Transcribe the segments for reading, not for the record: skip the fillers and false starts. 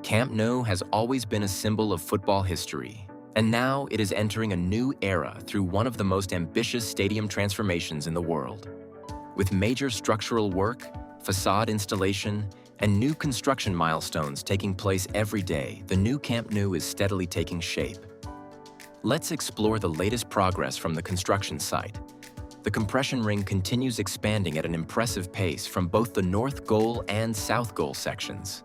Camp Nou has always been a symbol of football history, and now it is entering a new era through one of the most ambitious stadium transformations in the world. With major structural work, facade installation, and new construction milestones taking place every day, the new Camp Nou is steadily taking shape. Let's explore the latest progress from the construction site. The compression ring continues expanding at an impressive pace from both the north goal and south goal sections.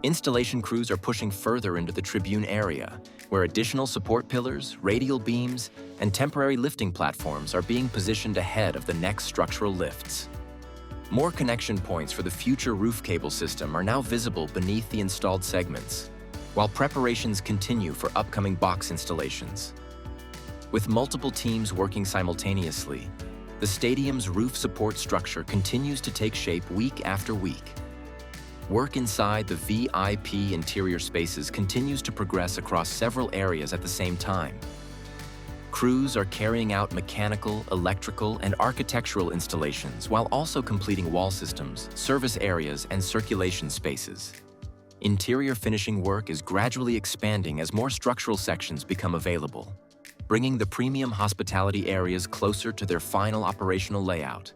Installation crews are pushing further into the tribune area, where additional support pillars, radial beams, and temporary lifting platforms are being positioned ahead of the next structural lifts. More connection points for the future roof cable system are now visible beneath the installed segments, while preparations continue for upcoming box installations. With multiple teams working simultaneously, the stadium's roof support structure continues to take shape week after week. Work inside the VIP interior spaces continues to progress across several areas at the same time. Crews are carrying out mechanical, electrical, and architectural installations while also completing wall systems, service areas, and circulation spaces. Interior finishing work is gradually expanding as more structural sections become available, bringing the premium hospitality areas closer to their final operational layout.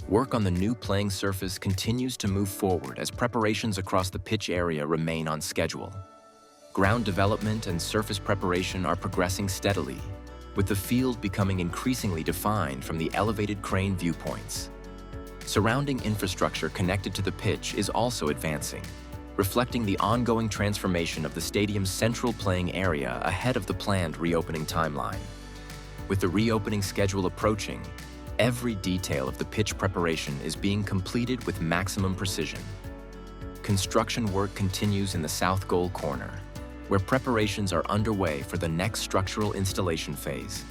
Work on the new playing surface continues to move forward as preparations across the pitch area remain on schedule. Ground development and surface preparation are progressing steadily, with the field becoming increasingly defined from the elevated crane viewpoints. Surrounding infrastructure connected to the pitch is also advancing, reflecting the ongoing transformation of the stadium's central playing area ahead of the planned reopening timeline. With the reopening schedule approaching, every detail of the pitch preparation is being completed with maximum precision. Construction work continues in the south goal corner, where preparations are underway for the next structural installation phase.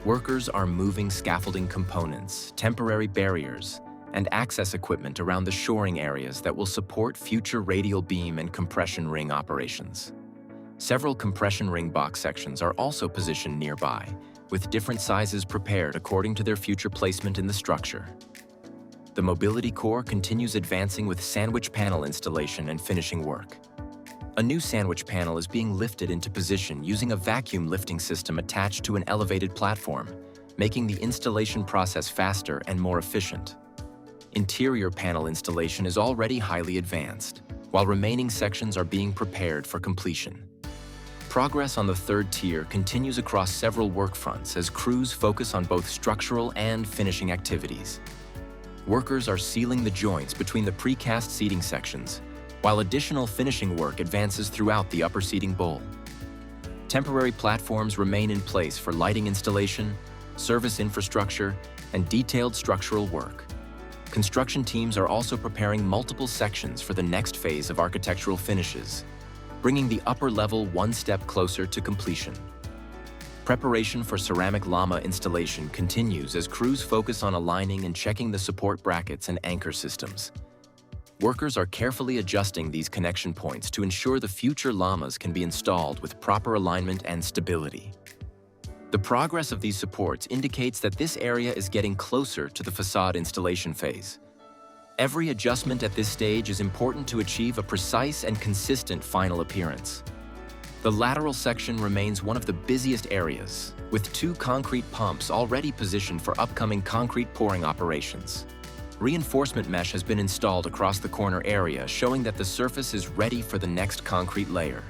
Workers are moving scaffolding components, temporary barriers, and access equipment around the shoring areas that will support future radial beam and compression ring operations. Several compression ring box sections are also positioned nearby, with different sizes prepared according to their future placement in the structure. The mobility core continues advancing with sandwich panel installation and finishing work. A new sandwich panel is being lifted into position using a vacuum lifting system attached to an elevated platform, making the installation process faster and more efficient. Interior panel installation is already highly advanced, while remaining sections are being prepared for completion. Progress on the third tier continues across several work fronts as crews focus on both structural and finishing activities. Workers are sealing the joints between the precast seating sections, while additional finishing work advances throughout the upper seating bowl. Temporary platforms remain in place for lighting installation, service infrastructure, and detailed structural work. Construction teams are also preparing multiple sections for the next phase of architectural finishes, bringing the upper level one step closer to completion. Preparation for ceramic Lama installation continues as crews focus on aligning and checking the support brackets and anchor systems. Workers are carefully adjusting these connection points to ensure the future Lamas can be installed with proper alignment and stability. The progress of these supports indicates that this area is getting closer to the facade installation phase. Every adjustment at this stage is important to achieve a precise and consistent final appearance. The lateral section remains one of the busiest areas, with 2 concrete pumps already positioned for upcoming concrete pouring operations. Reinforcement mesh has been installed across the corner area, showing that the surface is ready for the next concrete layer.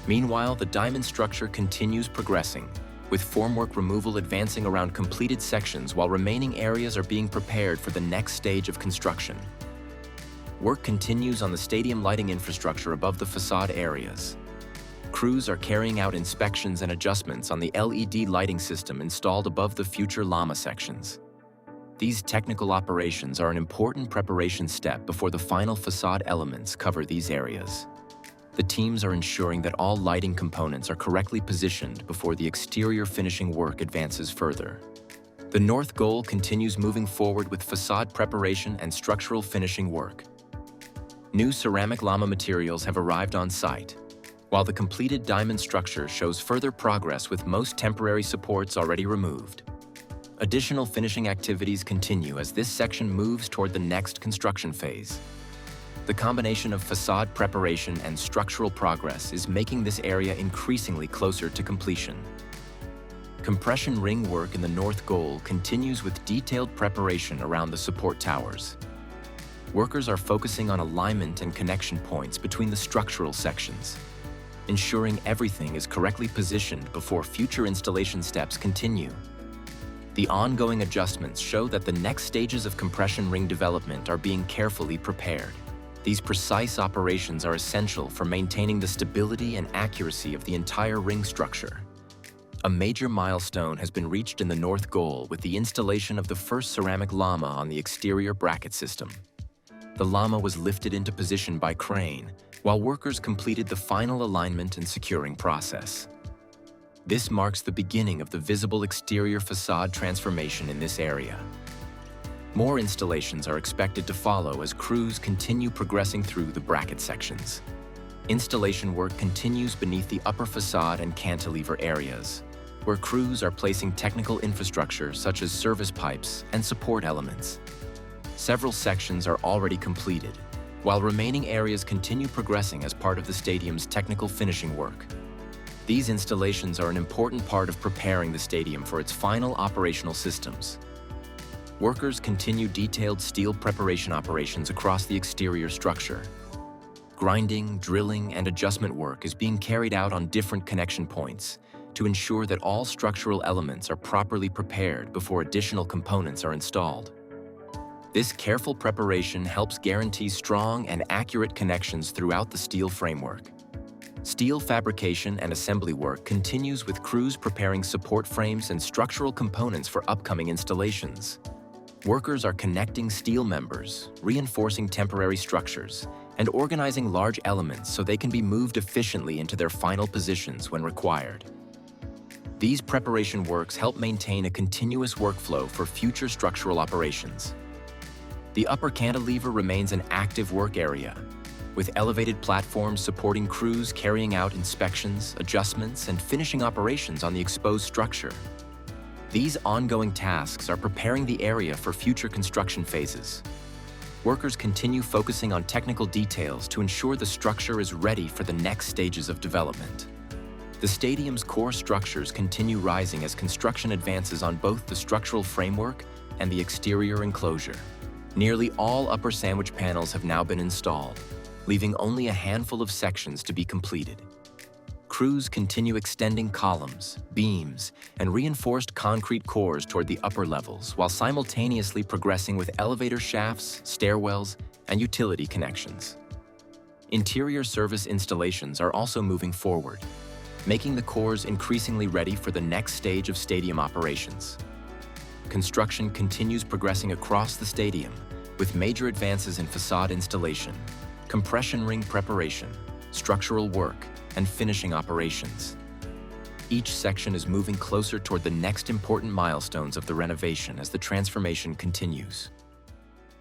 Meanwhile, the diamond structure continues progressing, with formwork removal advancing around completed sections while remaining areas are being prepared for the next stage of construction. Work continues on the stadium lighting infrastructure above the facade areas. Crews are carrying out inspections and adjustments on the LED lighting system installed above the future Lama sections. These technical operations are an important preparation step before the final facade elements cover these areas. The teams are ensuring that all lighting components are correctly positioned before the exterior finishing work advances further. The north goal continues moving forward with facade preparation and structural finishing work. New ceramic Lama materials have arrived on site, while the completed diamond structure shows further progress with most temporary supports already removed. Additional finishing activities continue as this section moves toward the next construction phase. The combination of facade preparation and structural progress is making this area increasingly closer to completion. Compression ring work in the north goal continues with detailed preparation around the support towers. Workers are focusing on alignment and connection points between the structural sections, ensuring everything is correctly positioned before future installation steps continue. The ongoing adjustments show that the next stages of compression ring development are being carefully prepared. These precise operations are essential for maintaining the stability and accuracy of the entire ring structure. A major milestone has been reached in the north goal with the installation of the first ceramic Lama on the exterior bracket system. The Lama was lifted into position by crane, while workers completed the final alignment and securing process. This marks the beginning of the visible exterior facade transformation in this area. More installations are expected to follow as crews continue progressing through the bracket sections. Installation work continues beneath the upper facade and cantilever areas, where crews are placing technical infrastructure such as service pipes and support elements. Several sections are already completed, while remaining areas continue progressing as part of the stadium's technical finishing work. These installations are an important part of preparing the stadium for its final operational systems. Workers continue detailed steel preparation operations across the exterior structure. Grinding, drilling, and adjustment work is being carried out on different connection points to ensure that all structural elements are properly prepared before additional components are installed. This careful preparation helps guarantee strong and accurate connections throughout the steel framework. Steel fabrication and assembly work continues with crews preparing support frames and structural components for upcoming installations. Workers are connecting steel members, reinforcing temporary structures, and organizing large elements so they can be moved efficiently into their final positions when required. These preparation works help maintain a continuous workflow for future structural operations. The upper cantilever remains an active work area, with elevated platforms supporting crews carrying out inspections, adjustments, and finishing operations on the exposed structure. These ongoing tasks are preparing the area for future construction phases. Workers continue focusing on technical details to ensure the structure is ready for the next stages of development. The stadium's core structures continue rising as construction advances on both the structural framework and the exterior enclosure. Nearly all upper sandwich panels have now been installed, leaving only a handful of sections to be completed. Crews continue extending columns, beams, and reinforced concrete cores toward the upper levels while simultaneously progressing with elevator shafts, stairwells, and utility connections. Interior service installations are also moving forward, making the cores increasingly ready for the next stage of stadium operations. Construction continues progressing across the stadium with major advances in facade installation, compression ring preparation, structural work, and finishing operations. Each section is moving closer toward the next important milestones of the renovation as the transformation continues.